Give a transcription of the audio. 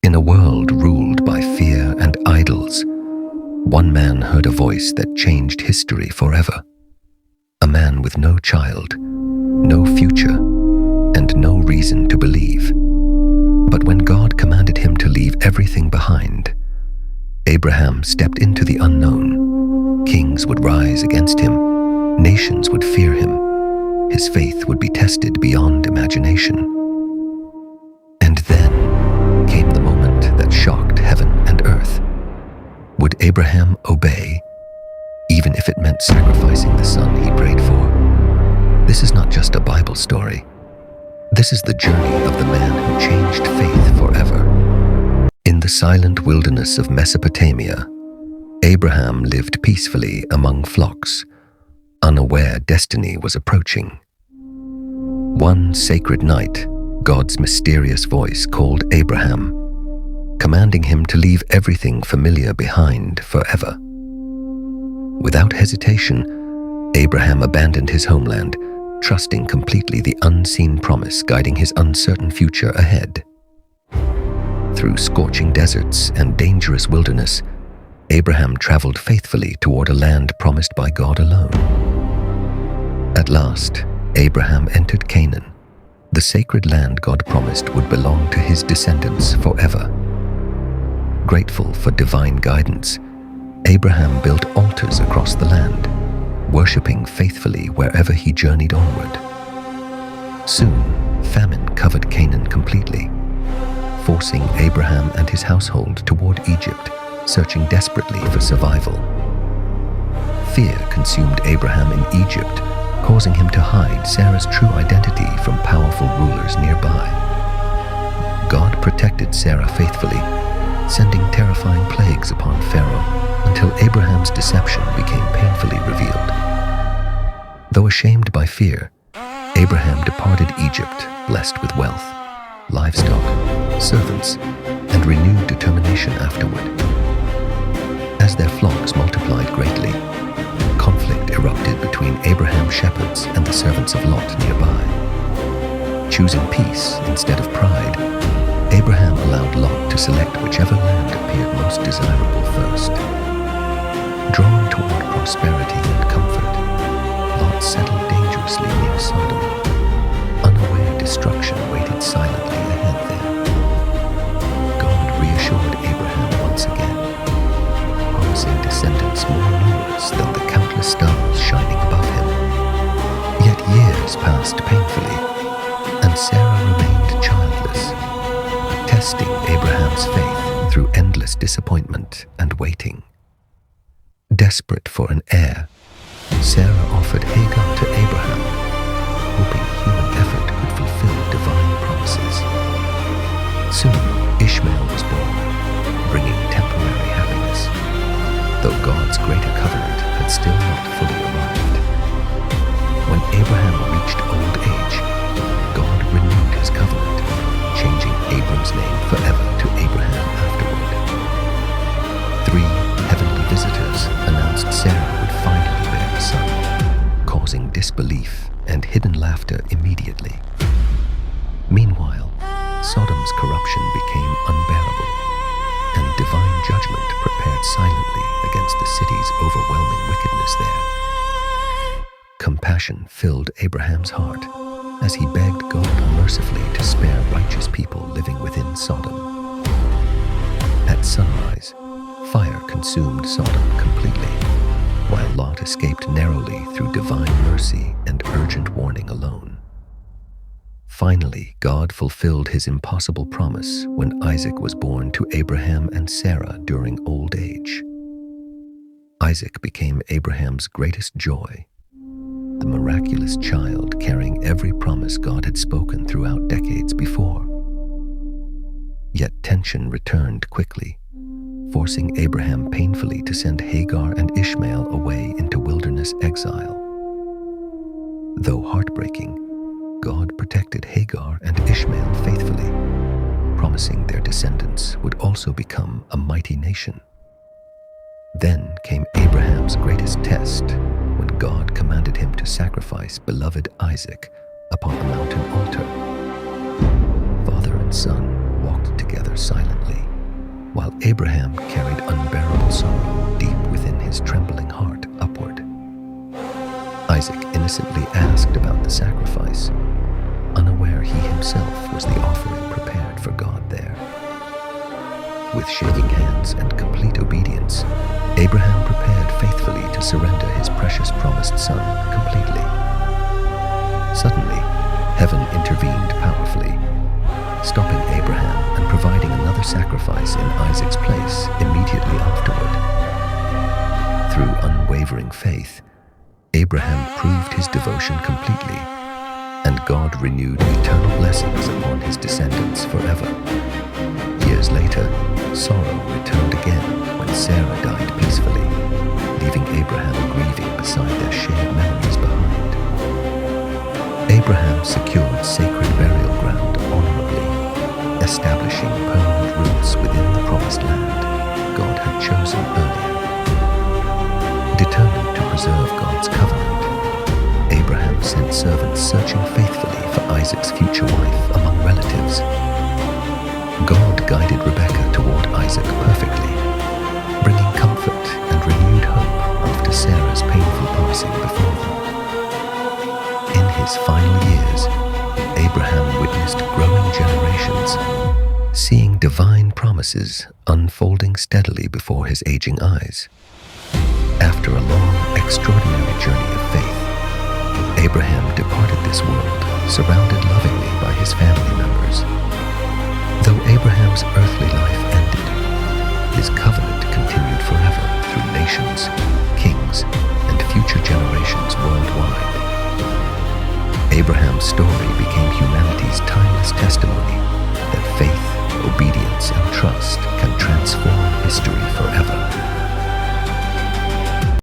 In a world ruled by fear and idols, one man heard a voice that changed history forever. A man with no child, no future, and no reason to believe. But when God commanded him to leave everything behind, Abraham stepped into the unknown. Kings would rise against him. Nations would fear him. His faith would be tested beyond imagination. And then came the moment that shocked heaven and earth. Would Abraham obey, even if it meant sacrificing the son he prayed for? This is not just a Bible story. This is the journey of the man who changed faith forever. In the silent wilderness of Mesopotamia, Abraham lived peacefully among flocks, unaware destiny was approaching. One sacred night, God's mysterious voice called Abraham, commanding him to leave everything familiar behind forever. Without hesitation, Abraham abandoned his homeland, trusting completely the unseen promise guiding his uncertain future ahead. Through scorching deserts and dangerous wilderness, Abraham traveled faithfully toward a land promised by God alone. At last, Abraham entered Canaan, the sacred land God promised would belong to his descendants forever. Grateful for divine guidance, Abraham built altars across the land, worshipping faithfully wherever he journeyed onward. Soon, famine covered Canaan completely, forcing Abraham and his household toward Egypt, searching desperately for survival. Fear consumed Abraham in Egypt, causing him to hide Sarah's true identity from powerful rulers nearby. God protected Sarah faithfully, sending terrifying plagues upon Pharaoh until Abraham's deception became painfully revealed. Though ashamed by fear, Abraham departed Egypt blessed with wealth, livestock, servants, and renewed determination afterward. As their flocks multiplied greatly, conflict erupted between Abraham's shepherds and the servants of Lot nearby. Choosing peace instead of pride, Abraham allowed Lot to select whichever land appeared most desirable first. Drawn toward prosperity and comfort, Lot settled dangerously near Sodom. Unaware destruction waited silently ahead there. God reassured Abraham once again, promising descendants more numerous than the countless stars shining above him. Yet years passed painfully, and Sarah remained childless, testing Abraham's faith through endless disappointment and waiting. Desperate for an heir, Sarah offered Hagar to Abraham, hoping human effort could fulfill divine promises. Soon, Ishmael was born, bringing temporary happiness, though God's greater covenant had still not fully arrived. When Abraham reached old age, God renewed his covenant, changing Abram's name forever to Abraham afterward. 3 heavenly visitors announced Sarah would finally bear a son, causing disbelief and hidden laughter immediately. Meanwhile, Sodom's corruption became unbearable, and divine judgment prepared silently against the city's overwhelming wickedness there. Compassion filled Abraham's heart as he begged God mercifully to spare righteous people living within Sodom. At sunrise, fire consumed Sodom completely, while Lot escaped narrowly through divine mercy and urgent warning alone. Finally, God fulfilled his impossible promise when Isaac was born to Abraham and Sarah during old age. Isaac became Abraham's greatest joy, the miraculous child carrying every promise God had spoken throughout decades before. Yet tension returned quickly, forcing Abraham painfully to send Hagar and Ishmael away into wilderness exile. Though heartbreaking, God protected Hagar and Ishmael faithfully, promising their descendants would also become a mighty nation. Then came Abraham's greatest test when God commanded him to sacrifice beloved Isaac upon a mountain altar. Father and son walked together silently, while Abraham carried unbearable sorrow deep within his trembling heart upward. Isaac innocently asked about the sacrifice, unaware he himself was the offering prepared for God there. With shaking hands and complete obedience, Abraham prepared faithfully to surrender his precious promised son completely. Suddenly, heaven intervened powerfully, stopping Abraham and providing another sacrifice in Isaac's place immediately afterward. Through unwavering faith, Abraham proved his devotion completely, and God renewed eternal blessings upon his descendants forever. Years later, sorrow returned again when Sarah died peacefully, leaving Abraham grieving beside their shared memories behind. Abraham secured sacred burial ground honorably, establishing permanent roots within the promised land God had chosen earlier. Determined to preserve God's covenant, Abraham sent servants searching faithfully for Isaac's future wife among relatives. God guided Rebekah toward Isaac perfectly, bringing comfort and renewed hope after Sarah's painful passing before them. In his final years, Abraham witnessed growing generations, seeing divine promises unfolding steadily before his aging eyes. After a long, extraordinary journey of faith, Abraham departed this world, surrounded lovingly by his family members. Though Abraham's earthly life ended, his covenant continued forever through nations, kings, and future generations worldwide. Abraham's story became humanity's timeless testimony that faith, obedience, and trust can